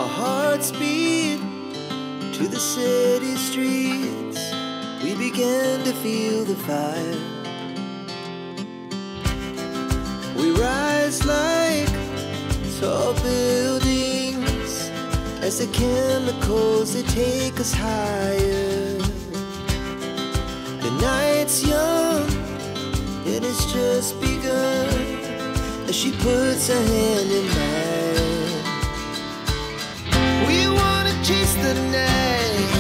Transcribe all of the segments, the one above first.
Our hearts beat to the city streets. We began to feel the fire. We rise like tall buildings as the chemicals, they take us higher. The night's young, it has just begun, as she puts her hand in mine. We wanna chase the night,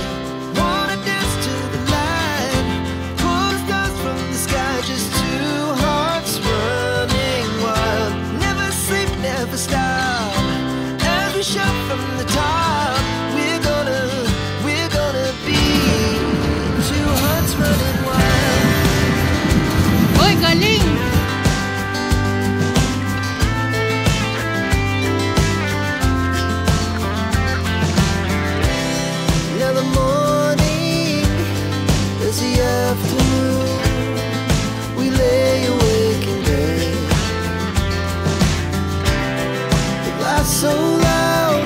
wanna dance to the light, pull the stars from the sky, just two hearts running wild. Never sleep, never stop, as we shout from the top. We're gonna be two hearts running wild. Oy, galing! Now the morning is the afternoon. We lay awake in bed. The glass so loud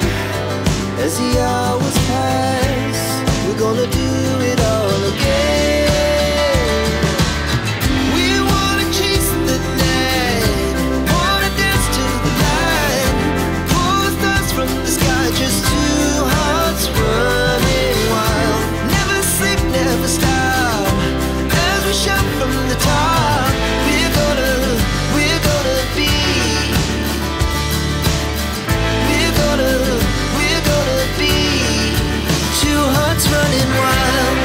as the hours pass. We're gonna do it all again. We wanna chase the night, wanna dance to the light, pull the stars from the sky, just two hearts running wild. Never sleep, never stop, as we shout from the top. We're gonna be, we're gonna be two hearts running wild.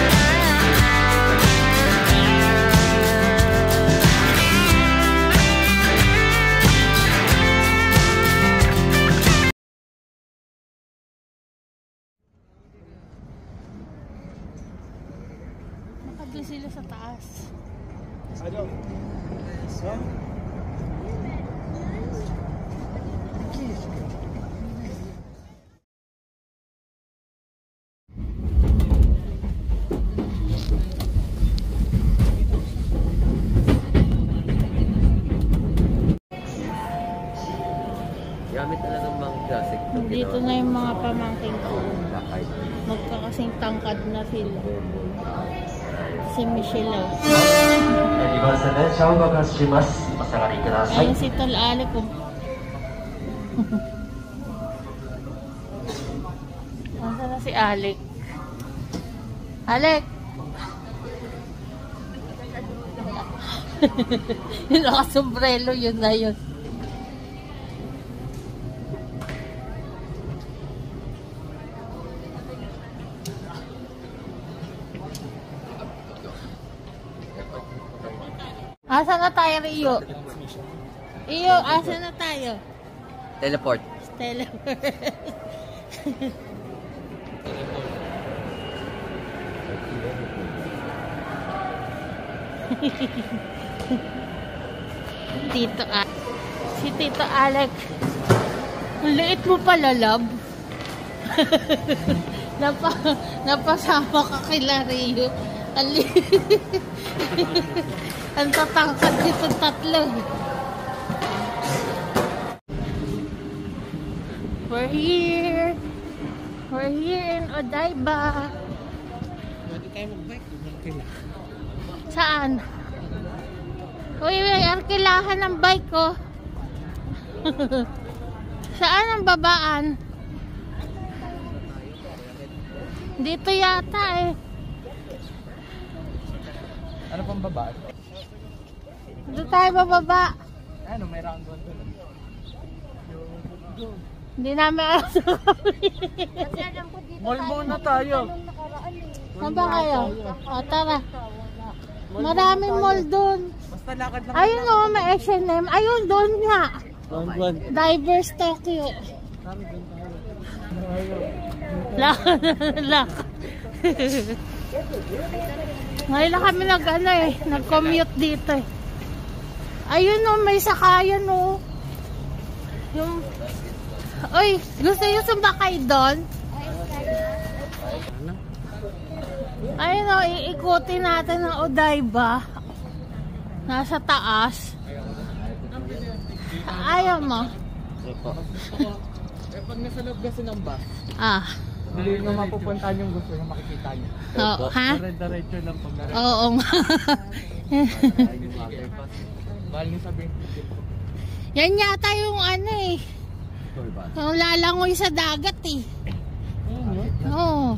Nakadun sila sa taas. Gamit talaga ng mga classic. Dito na yung mga pamangking ko. Magkakasing tangkad na sila. Si Michelle. Ayun si Tol Alec ko. Nasaan na si Alec? Alec! Yung nakasombrelo, yun na yun. Asa na tayo, Rio? Iyo, asa na tayo? Teleport. Teleport. Si Tito Alec. Ang liit mo pala, love. Napasama ka kila Rio. Ang liit. Ang tatangkad dito tatlo. We're here. We're here in Odaiba. Pwede tayo mag-bike. Saan? Uy, may arkilahan ng bike ko. Saan ang babaan? Dito yata eh. Ano pang baba? Dito tayo bababa. Ano, may round one doon. Hindi namin alam sa kami. Mall muna tayo. Saan ba kayo? O, tara. Maraming mall doon. Basta lakad lang. Ayun o, may H&M. Ayun, doon nga. Round one. Diverse Tokyo. Lakad. Ngayon lang kami nag-commute dito eh. Ayun o, may sakayan o. Yung... Uy, gusto nyo sumakay doon? Ayun o, iikutin natin ang Odaiba. Nasa taas. Ayaw mo. nasa loob kasi ng bus, Hindi nyo mapupuntahan yung gusto nyo makikita nyo. Oo, ha? Diretso lang pag narin. Oo nga. Mahal nyo sabihin. Yan yata yung ano eh. Yung lalangoy sa dagat eh. Oo.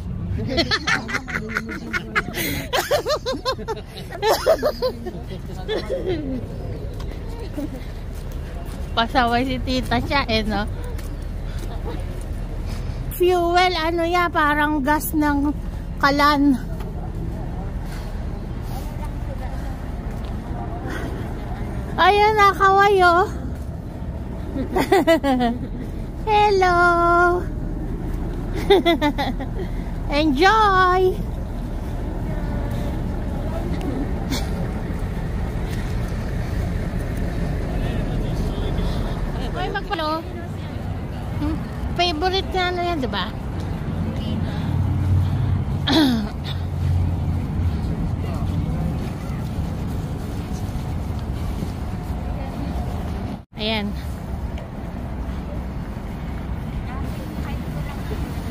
Pasaway si tita siya eh, no? Fuel, ano ya, parang gas ng kalan. Ayan na, kawayo. Hello. Enjoy. Ay, magpalo. Favorite na ano yan, diba? Ayan.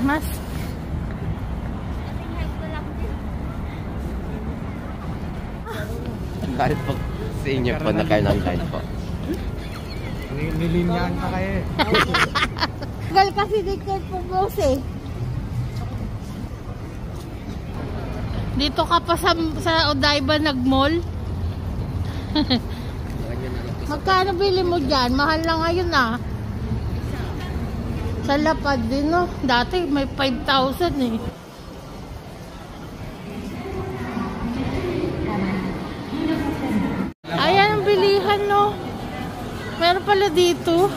Mas Kahit po sa inyo po na kayo ng line po. Nilinyahan pa kayo eh. gal kasi dito po boss eh. Dito ka pa sa Odaiba nag-mall. Magkano bili mo dyan? Mahal na ngayon ah. Sa lapad din no. Dati may 5,000 eh. Ayan ang bilihan no. Meron pala dito.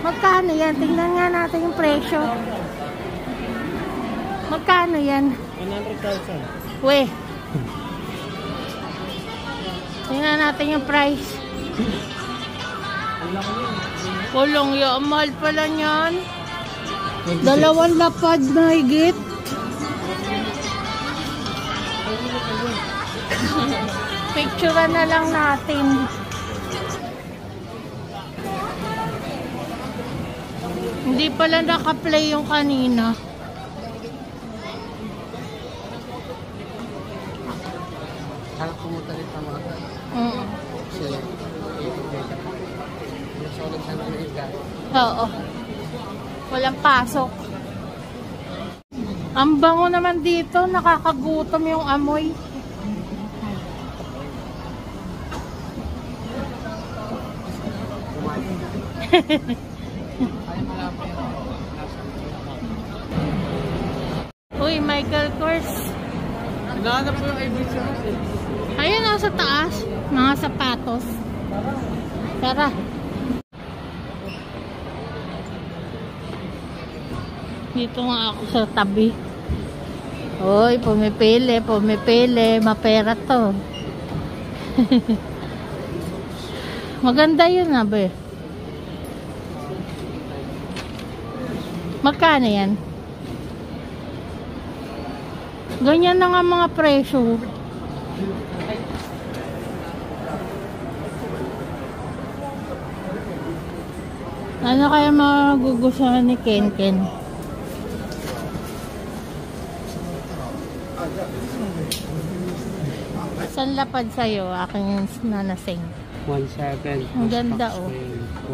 Magkano yan? Tingnan nga natin yung presyo. Magkano yan? 100,000. Weh. Tingnan natin yung price. Kulong yung mahal pala niyan. 2 lapad na higit. Picturean na lang natin. Hindi pala naka-play yung kanina. Kala pumunta rin sa mga sila. Solid na ng iga. Oo. Walang pasok. Ang bango naman dito. Nakakagutom yung amoy. Uy, Michael Kors. Hinahanap ko yung ABC eh. Ayun o sa taas. Mga sapatos. Tara. Dito nga ako sa tabi. Uy, pumipili. Mapera to. Maganda yun na ba? Magkano yan? Ganyan na nga mga presyo. Ano kaya magugustuhan ni Ken Ken? Saan lapad sa'yo? Aking nanasing. 1.7. Ang ganda oh.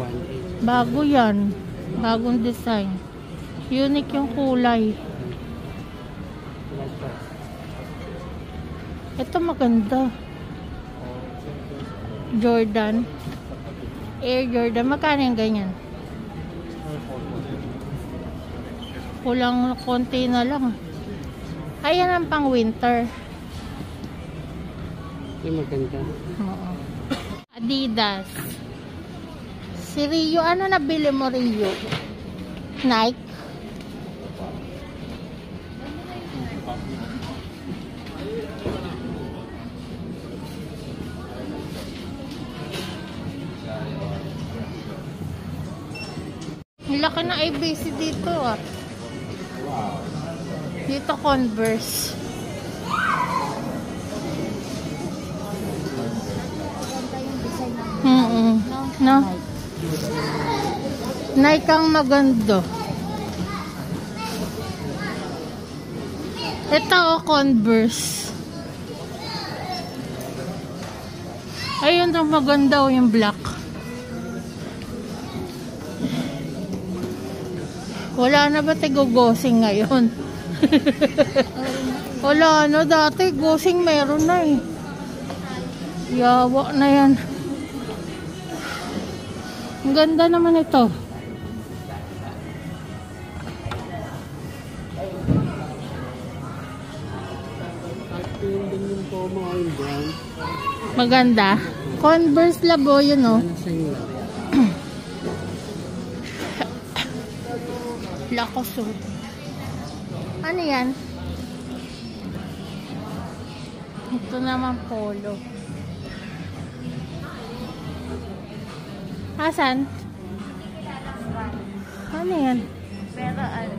1.8. Bago yan. Bagong design. Unique yung kulay. Ito maganda. Jordan. Air Jordan. Magkano yung ganyan? Kulang konti na lang. Ayan ang pang winter. Yung maganda. Oo. Adidas. Si Rio. Ano nabili mo Rio? Nike? Laki ng ABC dito ah. Dito Converse. No? Nike ang maganda. Ito o, Converse. Ayun ang maganda o, yung black. Wala na ba tigugosing ngayon? Wala na, dati gosing meron na eh. Yawa na yan. Ang ganda naman ito. Maganda. Converse Labo yun o. Lakoso. Ano yan? Ito naman polo. Asan? Ano yan? Pero ano?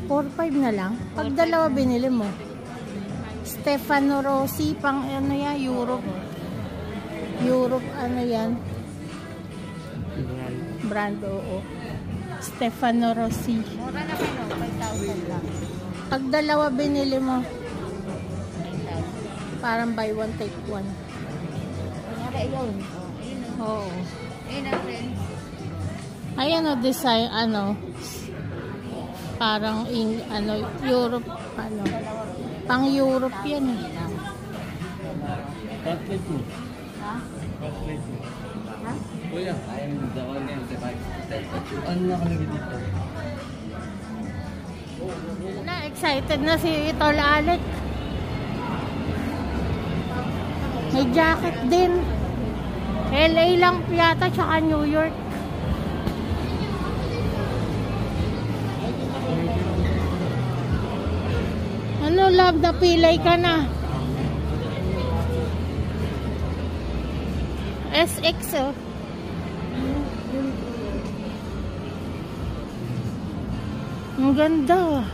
4-5 na lang. Pag dalawa binili mo. Stefano Rossi, pang ano yan, Europe. Europe, ano yan? Brand, oo. Stefano Rossi. Mura na kayo, 5,000 lang. Pag dalawa binili mo, 5,000. parang buy one, take one. Kunyari yun. Ayun o. Oo. Ayun ang friends. Ayan o, design, ano, parang in, ano, Europe, ano, pang Europe yan eh. Outlet mo. Ha? Outlet mo. Ha? Kuya, ano nakalagay dito? Na, excited na si Tol Alec. May jacket din. LA lang yata, tsaka New York. Ano, love, napilay ka na. SX, oh. Ang ganda.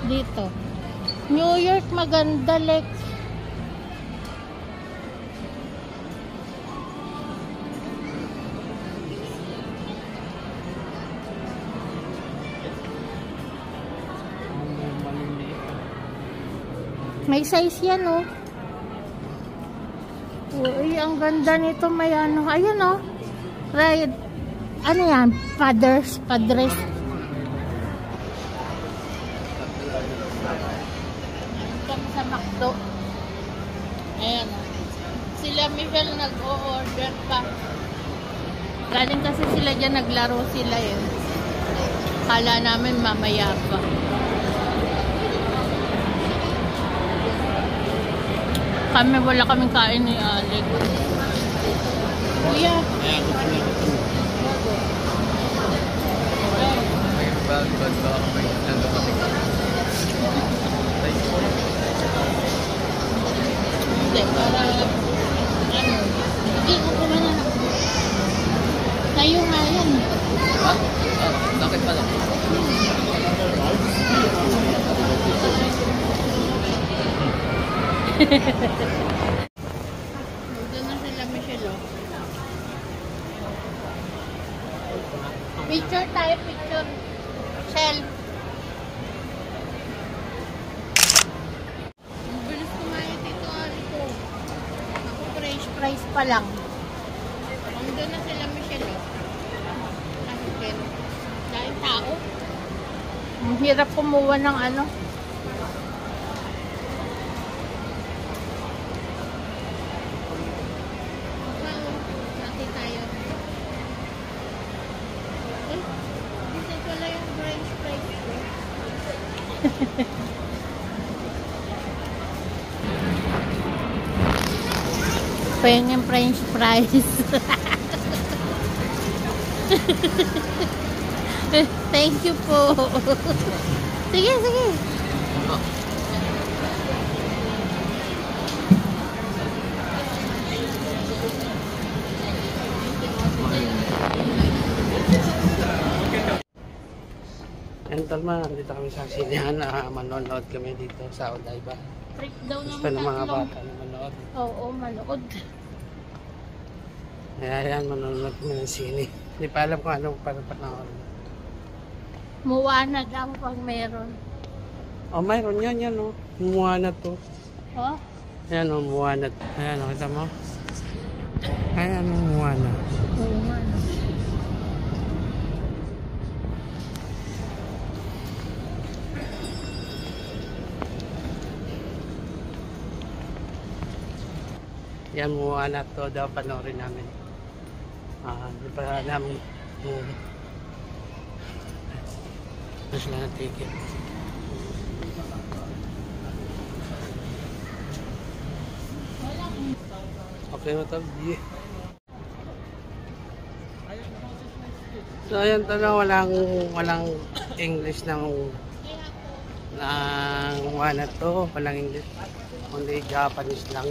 Dito. New York, maganda, Lex. May size yan, oh. Uy, ang ganda nito. May ano. Ayun, oh. Right. Ano yan? Padres. Kami sa McDo. Ayan, oh. Sila Michelle nag-o-order pa. Galing kasi sila dyan, naglaro sila yun. Kala namin mamaya pa. Kami, wala kaming kain ni Alec. Kuya. Hindi, para ano. Hindi, kukuha na. Tayo nga yan. Ha? Bakit pala? Doon na sila Michelle, oh. Picture tayo, picture. Shell. Ang bilis kumain dito, Aliko. Ako, fresh price pa lang. Doon na sila Michelle, oh. Kasi dahil tao. Ang hirap kumuha ng ano. Pengen French fries. Thank you po. Sige, sige. And Talma, dito kami sa sinihan na manonood kami dito sa Odaiba. Trip daw Gusto ng mga bata na manood. Oo, manood. Kaya yan, manonood kami ng sine. Hindi pa alam kung ano para panahon. Moana daw pag meron. Oh, mayroon yan, oh. Moana to. Oh? Ayan, oh, Moana. Ayan, oh, kita mo? Ayan, oh, Moana. Oo nga. No? Yan, Moana to daw, panoorin namin. Hindi pa namin mas na ticket. Okay mo ito, so ayan talaga, walang English ng Moana to, walang English, kundi Japanese lang.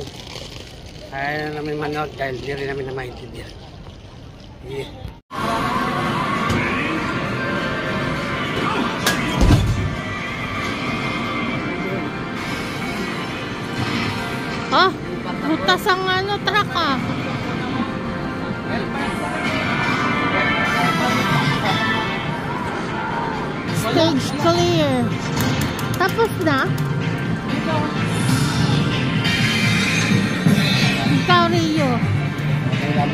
Kaya namin manood dahil di rin namin na maintindihan. Yeah. Ah, butas ang ano, truck ah. Stage clear. Tapos na? Ikaw, Rio. Wala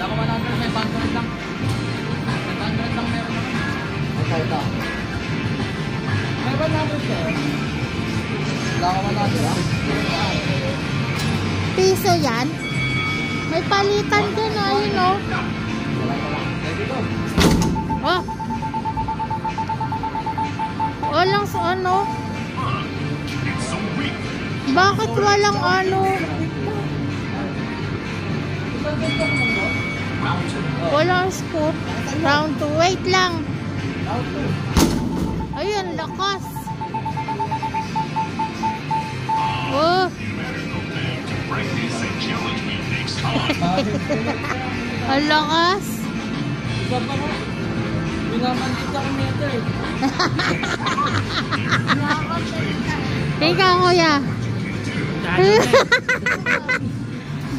ko 100, may 100 lang. 100 lang meron naman. Okay ito. May 100 sir. Wala ko 100 lang. Piso yan? May palitan dyan, ayun o. Oh. Walang sa ano. Bakit walang ano? Walang scoop. Round 2. Wait lang. Ayun, lakas. Oh. Ang lakas. Minamanit ako nito eh. Ikaw, kuya.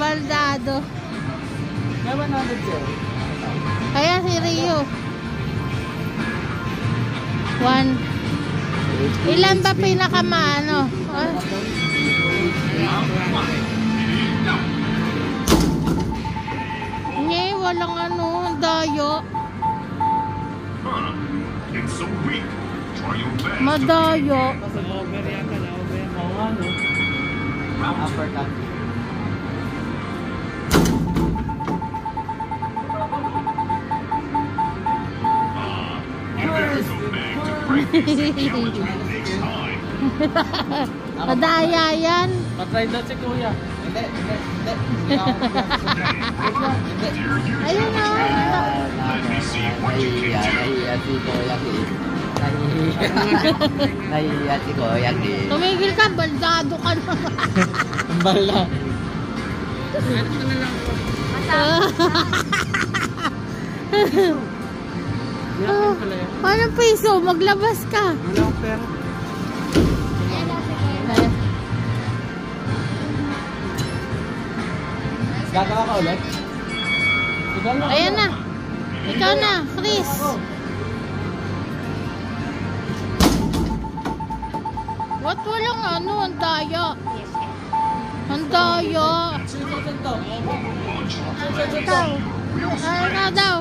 Baldado. May 100 sir. Kaya si Rio. 1. Ilan ba pinakamaano? Ah? Nye, walang ano, dayo. Madayo. Over yata na, over. Oo nga no. Uppercut. Madaya yan. Patry daw si kuya. Hindi. Ayun o. Nahihiya si kuya din. Tumigil ka, baldado ka na. Ang bala. Anong piso? Maglabas ka. Wala akong pera. Gagawa ka ulit? Ayan na. Ikaw na, Chris. What walang ano? Ang daya. Ang daya. Ikaw. Ikaw daw.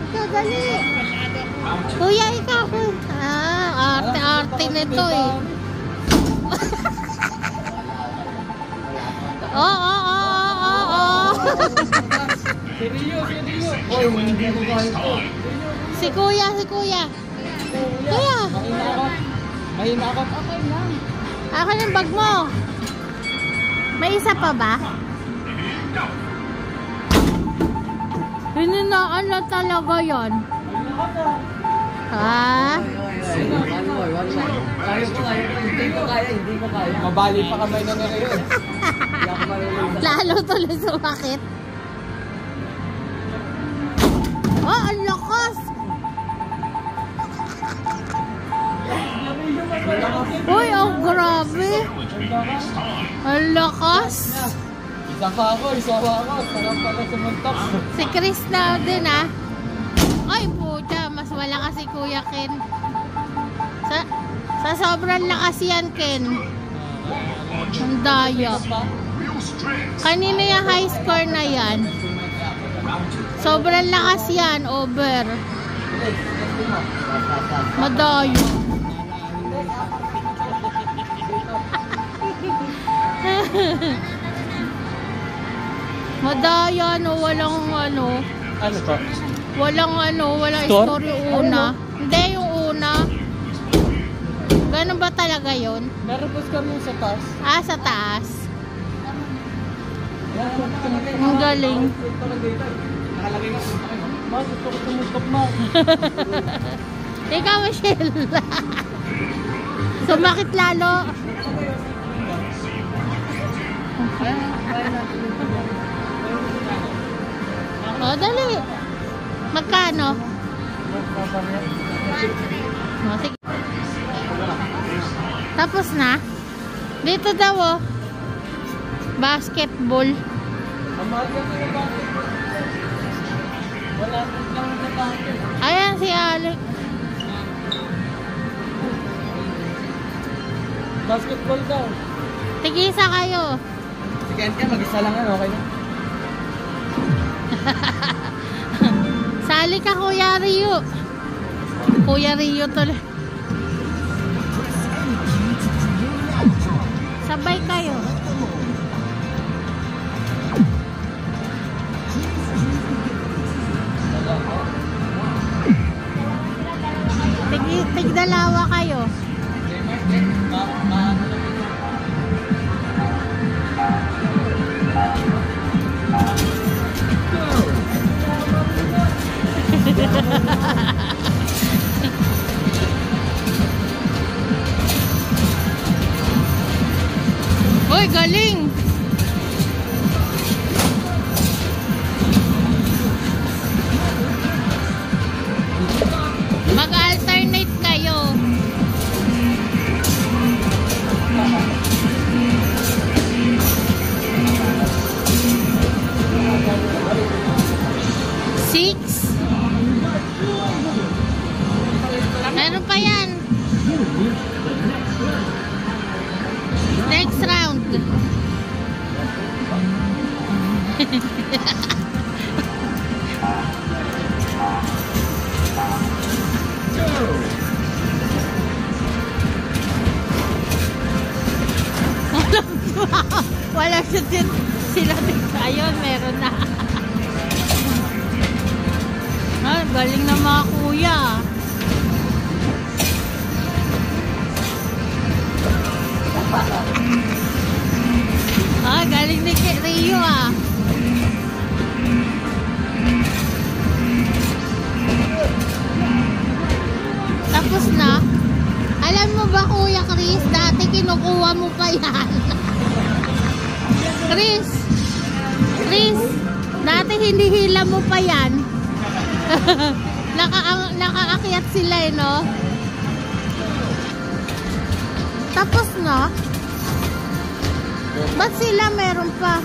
Ikaw, dali. Kuya, ikaw. Arte-arte nito eh. Oo. Si kuya. Kuya. Mahina ako. Okay lang. Akin yung bag mo. May isa pa ba? Hininaan na talaga yon. Ha? Hindi ko kaya. Mabali pa kamay na ngayon. Lalo tuloy sumakit. Oh, ang lakas! Uy, oh, grabe! Ang lakas! Saka ako, isawa ako. Sarap pala sumuntok. Si Chris na din ah. Ay pucha, mas malakas si Kuya Ken. Sa sobrang lakas yan Ken. Ang daya. Kanina yung high score na yan. Sobrang lakas yan, over. Madayo. Madaya no, walang ano. Ano to? Walang Store? store yung una. Hindi yung una. Ganun ba talaga yun? Meron po kami sa taas. Ah, sa taas. Ang galing. Ma, gusto ko sumuntok na. Ikaw, Michelle. Sumakit lalo. O, dali. Magkano? O, sige. Tapos na? Dito daw, oh. Basketball. Amahal kasi yung basketball. Wala lang sa tanke. Ayan si Alec. Basketball daw. Tigisa kayo. Sige, Ante, mag-isa lang yan, okay na? Sali ka, Kuya Rio. Kuya Rio tuloy. Sabay kayo. Tigdalawa kayo. Hoy, galing! Mag-alternate kayo. Six. Meron pa yan. Next round. Wala siya din. Sila din ayun, meron na. Ah, galing na mga kuya. Ah, galing ni Rio ah. Tapos na. Alam mo ba Kuya Chris, dati kinukuha mo pa yan. Chris, dati hinihila mo pa yan. Nakaakyat sila eh, no? Tapos na. Ba't sila meron pa?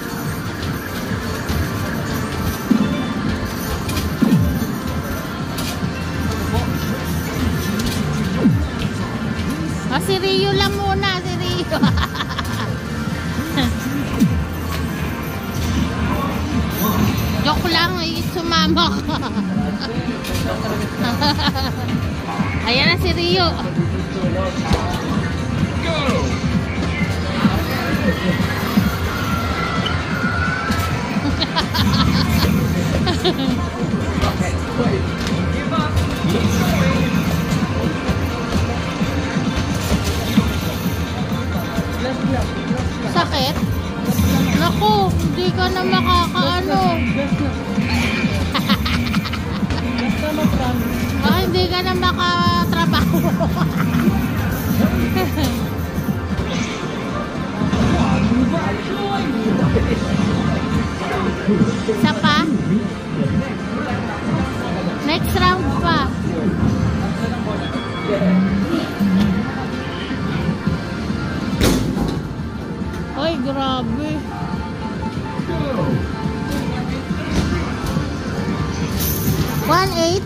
Si Rio lang muna, si Rio. Joke lang, sumama ka. Ayan na si Rio. Sakit? Naku, hindi ka na makakaano. Hindi ka na makatrabaho. Isa pa? Next round pa. Ay, grabe. 1.8?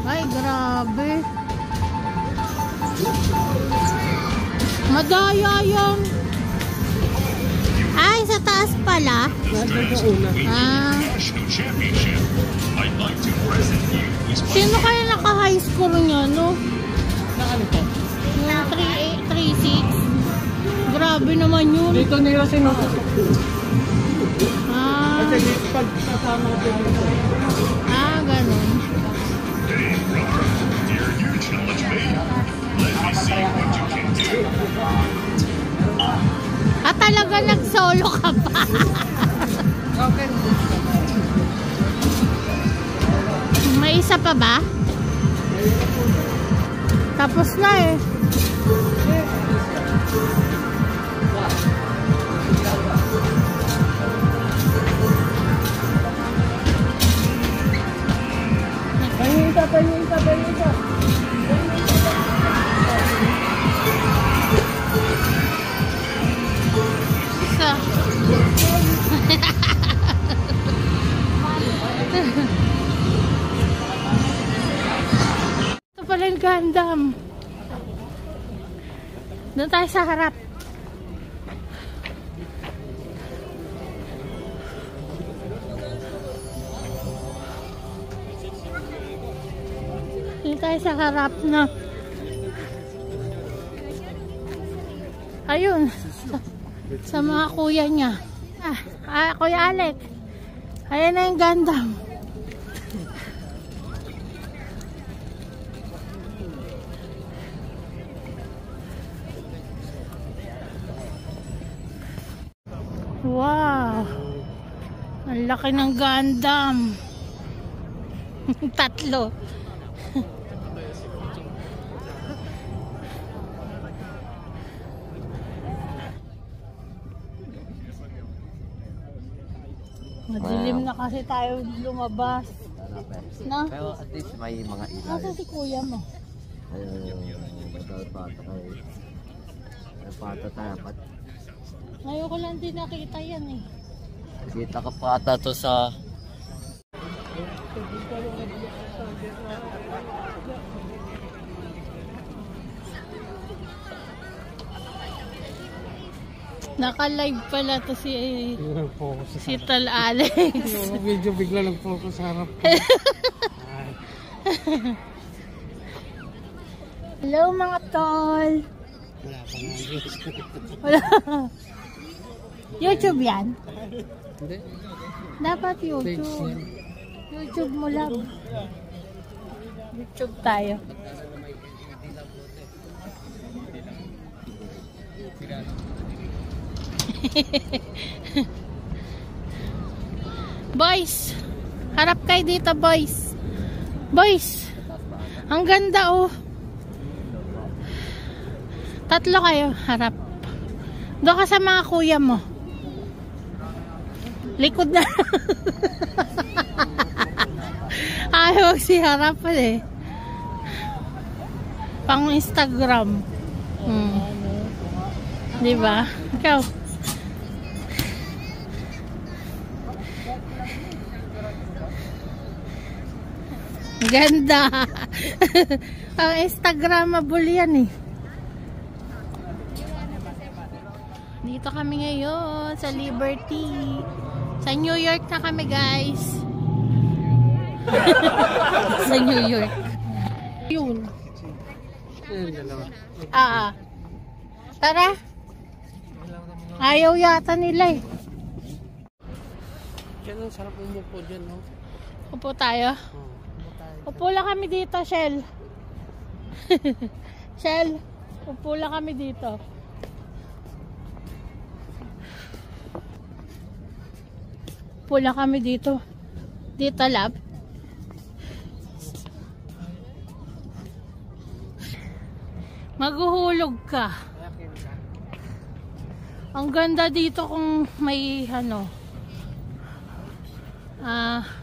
Ay, grabe. Madaya yan. Ay, sa taas pala. Ah. Sino kaya naka-high score niya, no? Na ano po? Yung 3.6. Grabe naman yun. Dito nila sinuto. Ah. Kasi dito pag kasama ko dito. Ah, ganun. Ah, talaga nag-solo ka pa? Okay. May isa pa ba? Tapos na eh. Panisa. Isa. Ito pala yung Gundam. Doon tayo sa harap. Doon tayo sa harap na. Ayun. Sa mga kuya niya. Kuya Alec. Ayan na yung Gundam. Wow. Ang laki ng Gundam. Tatlo. Madilim na kasi tayo lumabas. No? Pero at least may mga ilaw. Nasa si kuya mo? Pato tayo. Ngayon ko lang din nakita yan eh. Kita ka pata to sa... Naka-live pala to si Tal Alex. Yung video bigla nag-focus sa harap. Hello mga tol. Wala pa nga views. Wala. YouTube yan? Hindi. Dapat YouTube. YouTube mo lang. YouTube tayo. Boys, harap kayo dito boys. Boys, ang ganda oh. Tatlo kayo, harap. Doon ka sa mga kuya mo. Likod na. Ayaw si harap eh. Pang Instagram. Diba? Ikaw. Ganda. Ang Instagramable yan eh. Dito kami ngayon sa Liberty. Sa New York na kami guys. Sa New York. Yun. Tara. Ayaw yata nila eh. Diyan ang sarap umupo dyan, no? Upo tayo. Upo lang kami dito, Shell. Shell, upo lang kami dito. Upo lang kami dito. Dito, lab. Maghuhulog ka. Ang ganda dito kung may ano,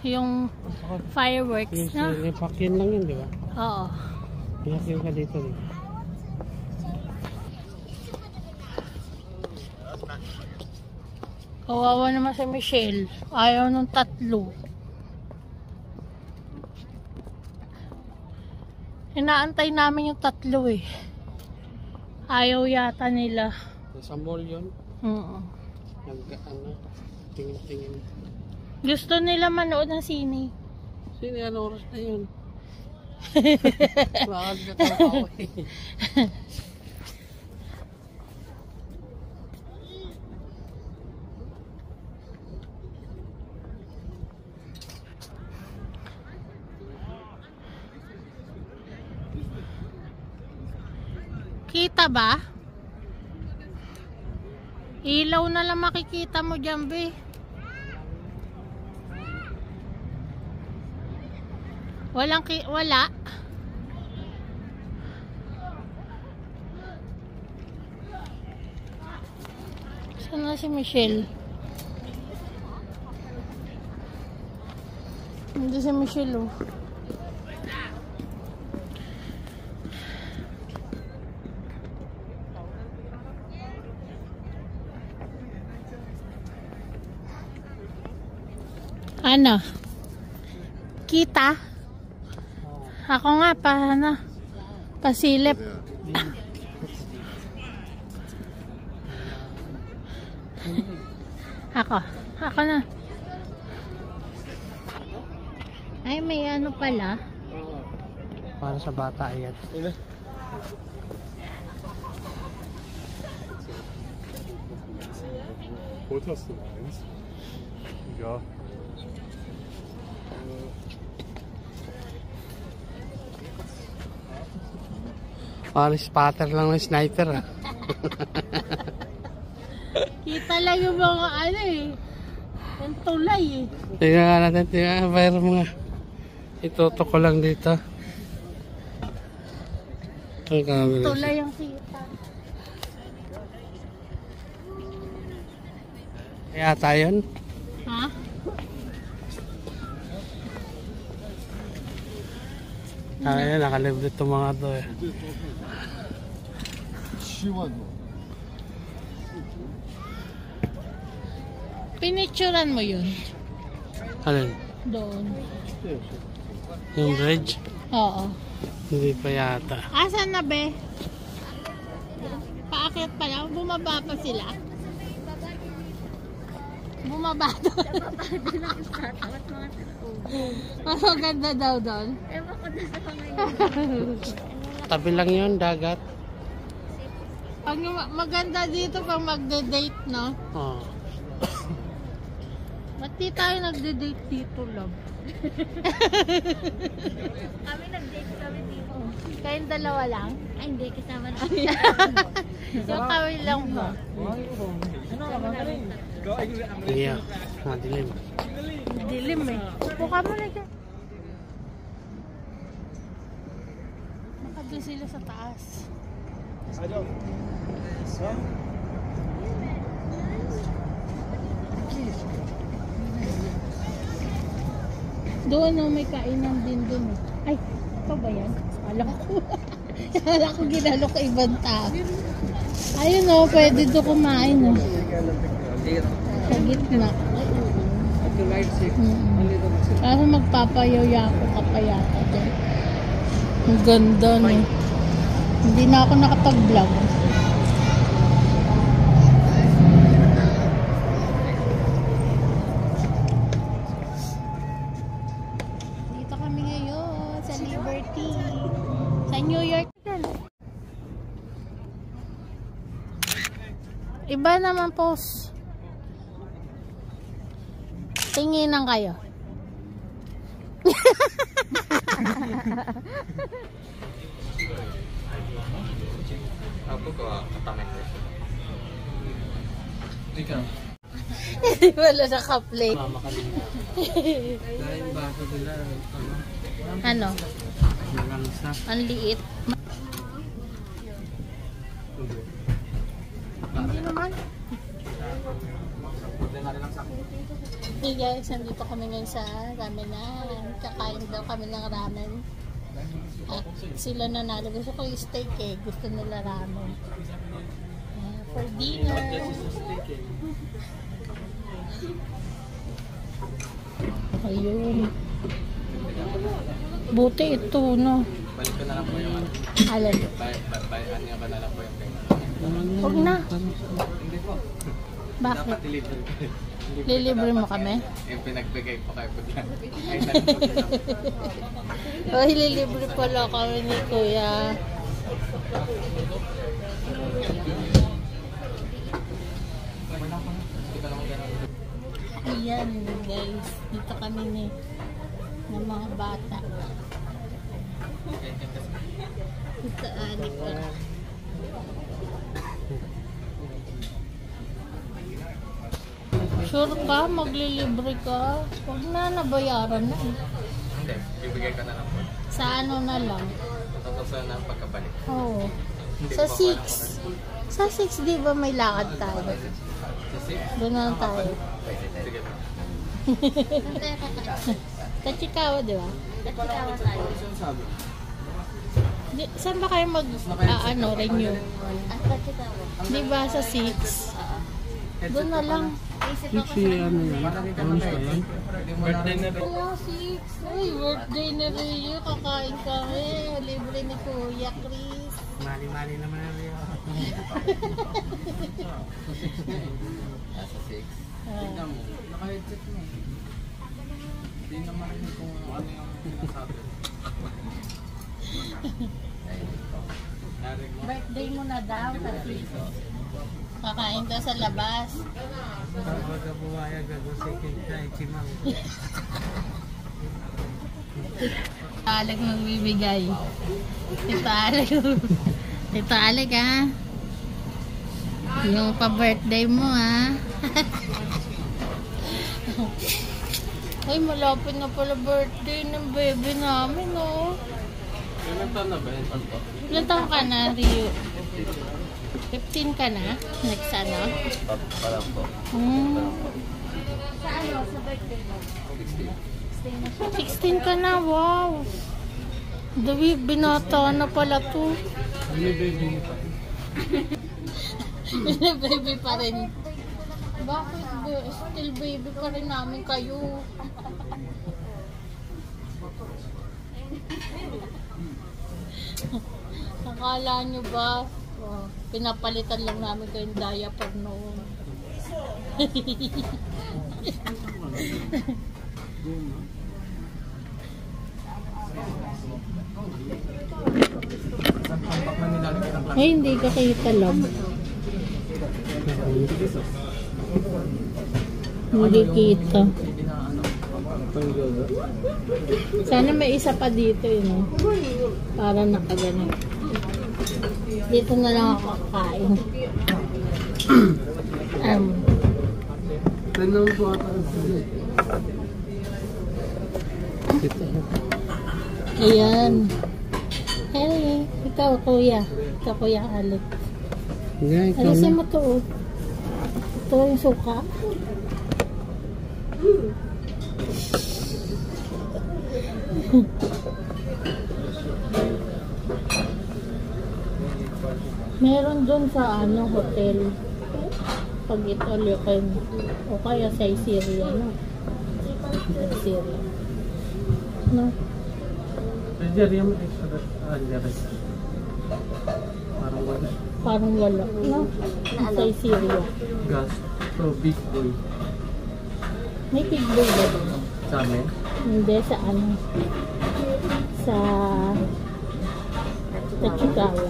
yung fireworks na. Pakyan lang yun, di ba? Oo. Pakyan ka dito. Kawawa naman si Michelle. Ayaw nung tatlo. Inaantay namin yung tatlo eh. Ayaw yata nila. Sa mall yun. Tingin-tingin. Gusto nila manood ng sine. Sino yan oras na yun? Bakal ka tayo eh. Kita ba? Ilaw na lang makikita mo dyan, be. Wala. Saan na si Michelle? Hindi si Michelle, oh. Ano? Kita? Ako nga pasilip. Ako na. Ay, may ano pala. Para sa bata yan. What hast du eins? Ja. Parang spatter lang ng sniper ah. Kita lang yung mga ano eh. Yung tulay eh. Tingnan nga natin, mayroon mga itutok ko lang dito. Ang camera. Tulay ang kita. Kaya tayo yun? Ha? Ayan, nakalibot itong mga to eh. Pinicturan mo yun. Alin? Doon. Yung bridge? Oo. Hindi pa yata. Asan na be? Paakyat pa lang. Bumaba pa sila. Bumaba doon. Mas maganda daw doon. Ewan ko na sa ngayon. Tabi lang yun, dagat. Pag maganda dito pag magde-date, no? Oh. Ba't di tayo nagde-date dito, love? Kami nag-date kami dito. Kayong dalawa lang? Ay, hindi. Kasama na. Yung kami lang ba? Iya, madilim. Dilim eh. Buka mo na dyan. Makadun sila sa taas. Doon may kainan din doon eh. Ay, ito ba yan? Akala ko ginalo ko ibang tao. Ayun o, pwede doon kumain o. Sa gitna. Kaso magpapayaw-yako ka pa yata dyan. Ang ganda no. Hindi na ako nakapag-vlog. Dito kami ngayon sa Liberty. Sa New York. Iba naman post. Tinginan kayo. Ako ko katamin ko. Ikaw. Hindi wala naka-play. Mama kanina. Dahil yung baso nila, Ano? malangsa. Ang liit. Hindi naman. Hey guys, nandito kami ngayon sa ramenan. Kakain daw kami ng ramen. At sila nanalo. Gusto ko yung steak eh. Gusto nila ramen. For dinner. Ayun. Buti ito, no? Balik ko na lang po yung ano. Alin? Ano ka na lang po yung payment. Huwag na. Hindi po. Bakit? Dapat deliver ko. Lilibre mo kami? Yung pinagbigay po kayo pagka. Ay, nalipag ko lang. Ay, lilibre pala kami ni Kuya. Ayan guys, dito kami ng mga bata. Ito anik ko. Sure ka? Maglilibre ka? Huwag na, nabayaran na eh. Hindi, bibigay ko na lang po. Sa ano na lang? Tapos na ang pagkabalik. Oo. Hindi Sa po 6. Sa 6 di ba may lakad tayo? Sa 6? Doon na lang tayo. Sige po. Tachikawa, di ba? Tachikawa tayo. Saan ba kayo renew? Ang Tachikawa. Di ba sa 6? Doon na lang. Isip ako Si ano yan? Ano ba yan? Birthday na rin. Kaya 6. Ay, birthday na Rio. Kakain kami. Libre ni Kuya Chris. Mali-mali naman na rin. Nasa 6. Ah. Naka-headset mo. Hindi naman rin kung ano yung sinasabi. Birthday mo na daw kasi kakain ka sa labas. Kapag buwaya gagawin sa ichimang. Alag magbibigay. Tito Alag ha. Yung pa-birthday mo ha. Ay, malapit na pala birthday ng baby namin oh. Ilan taon na ba yun? Ilan taon ka na, Rio? 15 ka na? Next ano? Parang po. sa ano, sa birthday mo. 16 ka na, wow. Dawi, binata na pala to. Baby pa. Baby pa rin. Bakit? Still baby pa rin namin kayo. Akala nyo ba? Oh, pinapalitan lang namin kayong diaper noon. Ay, hindi ka kita lang. Hindi kita. Sana may isa pa dito yun. Para nakaganon. Dito na lang ako kakain. Tanong po ata. Ayan. Hey, ikaw kuya. Ikaw kuya Alec. Hindi, ikaw Alisin na. mo to. Ito yung suka. Meron dun sa hotel. Pag ito lukin. O kaya sa Syria, no? Sa Syria. No? Jerry, yung extra Jerry. Parang wala. Parang wala, no? Sa Syria. Gas. So, big boy. May big boy ba dun? Sa amin. Hindi, sa sa Tachikawa.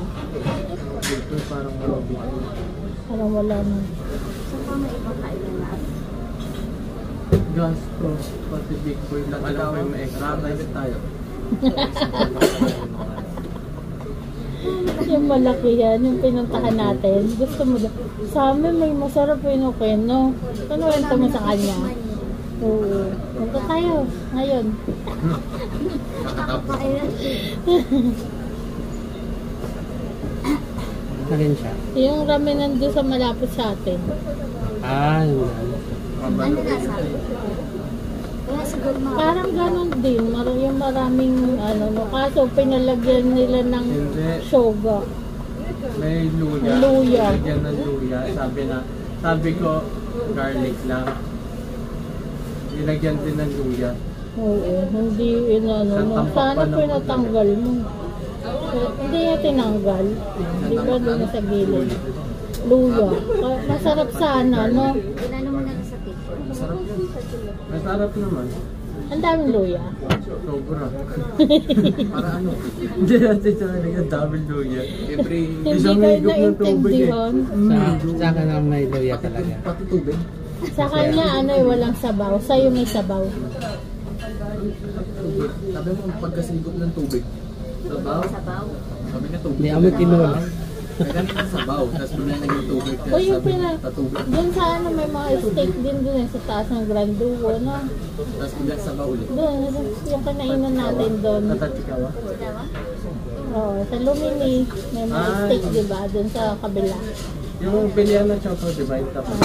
Big boy, parang wala big boy. Parang wala na. Saan pa may ibang kailan na? Gas to. Pati big boy lang. Alam ko yung may extra. Private tayo. Yung malaki yan, yung pinuntahan natin. Gusto mo daw. Sa amin may masarap pinukin, no? Ano ito mo sa kanya? Oo. Punta tayo. Ngayon. Nakakailan. Alin siya? Yung ramen nandun sa malapit sa atin. Yun. Ano na sabi? Kaya siguro mga... Parang ganun din. Yung maraming no? Kaso pinalagyan nila ng Hindi. shoga. May luya. Luya. Lagyan ng luya. Sabi ko, garlic lang. Nilagyan din ng luya. Oo, hindi inano mo. Tatampak Sana pa po naman natanggal mo. Hindi niya tinanggal. Di ba doon sa gilid? Luya. Masarap sana, no? Inano mo na sa picture. Masarap yun. Masarap naman. Ang daming luya. Sobra. Para ano? Hindi natin sa kanila ang daming luya. Every Hindi Isang kayo higop ng tubig eh. naintindihan. Sa akin ang may luya talaga. Pati tubig. Sa kanya, ano walang sabaw. Sa'yo may sabaw. tubig. Sabi mo, pagkasigop ng tubig. Sabaw? Sabaw. Sabi niya tubig. Hindi ako tinula. Ganun ang sabaw. Tapos bigla naging tubig. O yung Sabi pina, niya, tubig. doon sa ano, may mga steak din doon sa taas ng Grand Duo, no? Tapos bigla sabaw ulit. Doon, yung kinainan natin doon. Tatachikawa. Sinawa? Oh, sa Lumini, may mga Ah, steak, di ba? Doon sa kabila. Yung pilihan ng choco, di ba? Yung tapos.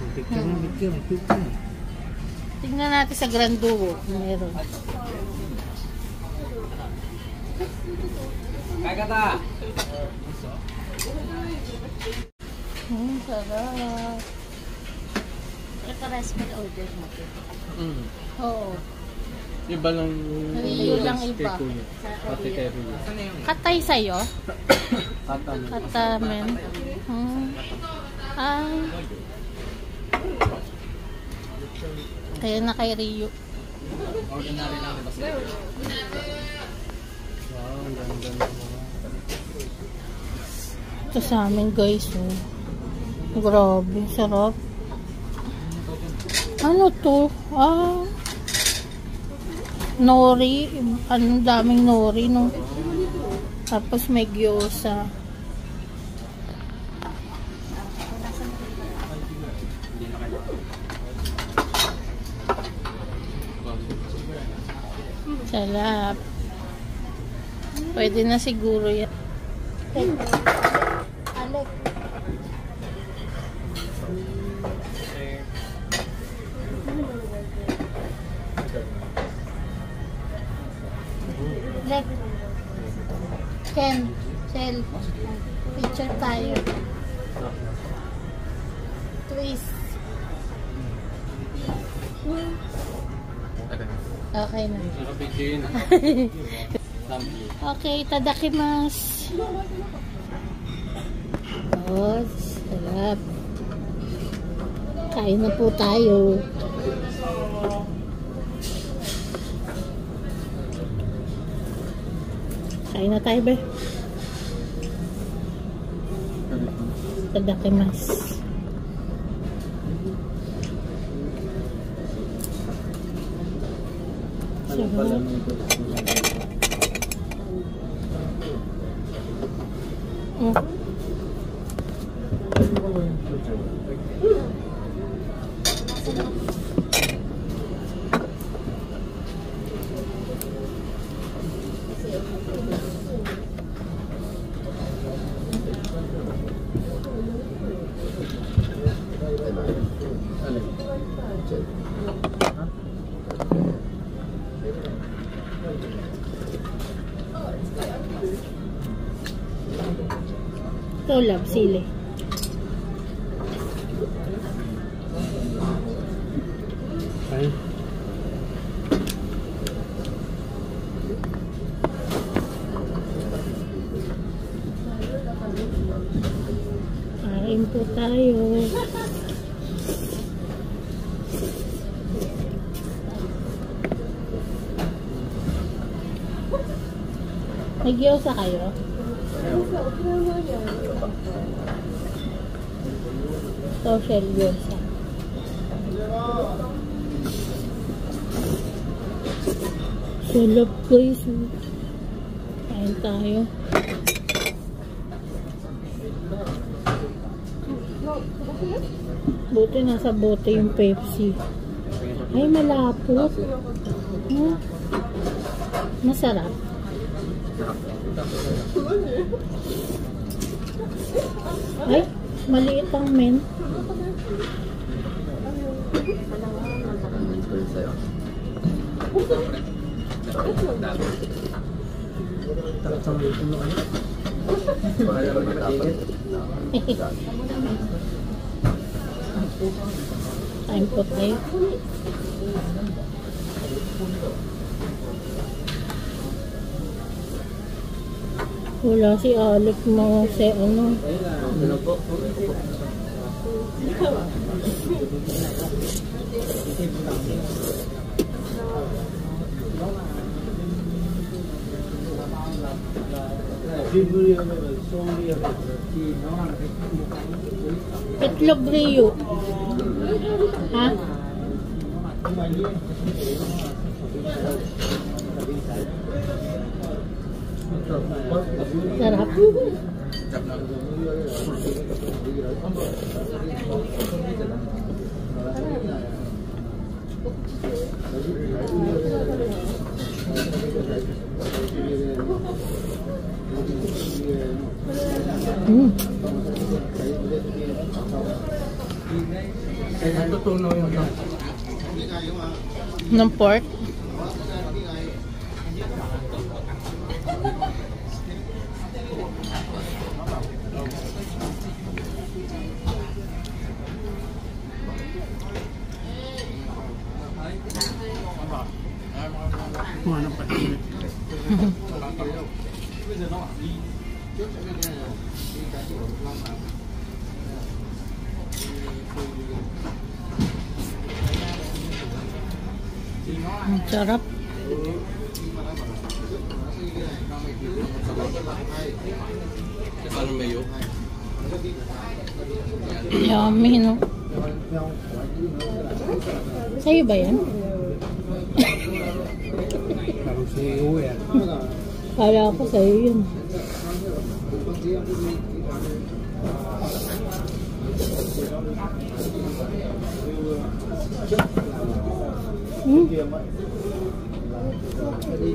Okay. Picture. Tingnan natin sa Grand Duo. Meron. Kagata! Sarap. Preparation order natin. Oo. Iba lang Yung lang iba. Pati kay Ria. Katay sa'yo? Katam. Katamen. Ah. Kaya na kay Rio. Ordinary lang, diba? Wow, ang ganda ng mga. Ito sa amin guys. Oh. Grabe, sarap. Ano to? Ah. Nori. Anong daming nori, no? Tapos may gyoza. Sarap. Pwede na siguro yan. Alek. Alek. Ken. Shell. Picture tayo. Twist. Okay na. Nakapigil na. Okay, tadakimasu. Oh, sarap. Kain na po tayo. Kain na tayo, be. Tadakimasu. Ano pala nito? Ito, love, sili. Ay. Kain po tayo. May gyoza kayo? Social gyoza. Sarap guys. Kain tayo. Buti nasa bote yung Pepsi. Ay, malapot. Huh? Masarap. Ay, maliit ang men. Takot sa mga ito. Time po tayo. Wala si Alec mo sa ano. Itlog Rio. Ha? Sarap. Natutunaw yung Ng pork. Ano pa rin? Ang sarap. Yummy, no? Sa'yo ba yan? Parang si Uwe. Kala ko sa'yo yun.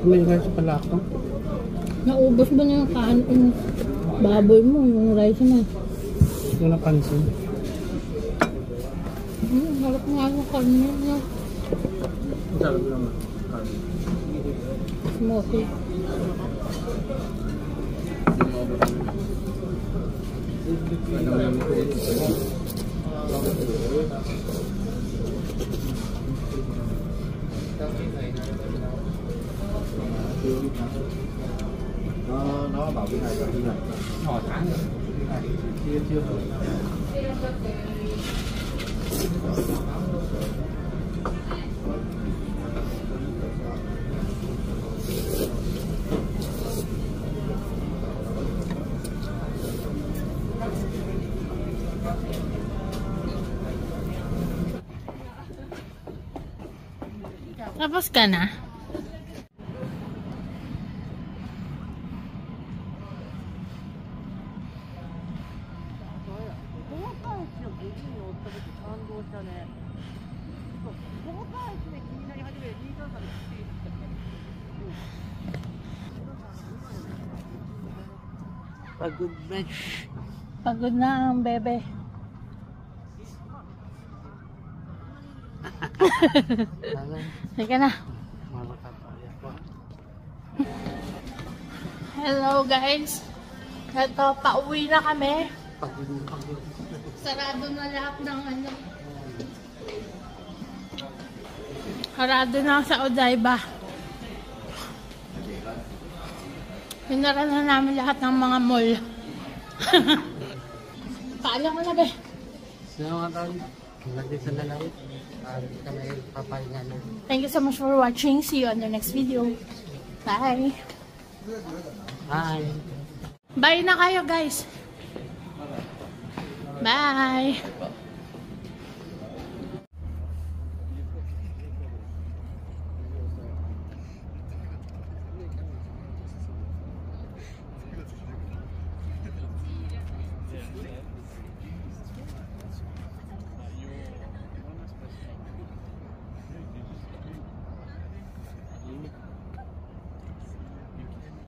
May rice pala ako. Naubos ba na yung kanin? Baboy mo, yung rice mo. Hindi ko napansin. Harap nga yung kanin niya. sarap naman. Smoky. Ano yung nó bảo cái này là cái này họ tháng rồi chưa rồi. Tapos ka na? Pagod na. Pagod na ang bebe. Sige na. Hello guys. Ito, pauwi na kami. Sarado na lahat ng ano. Sarado na sa Odaiba. Pinara na namin lahat ng mga mall. Paalam mo na be. Salamat tayo. Lagi sa nalaw. Kami papahinga na. Thank you so much for watching. See you on the next video. Bye. Bye. Bye na kayo guys. Bye.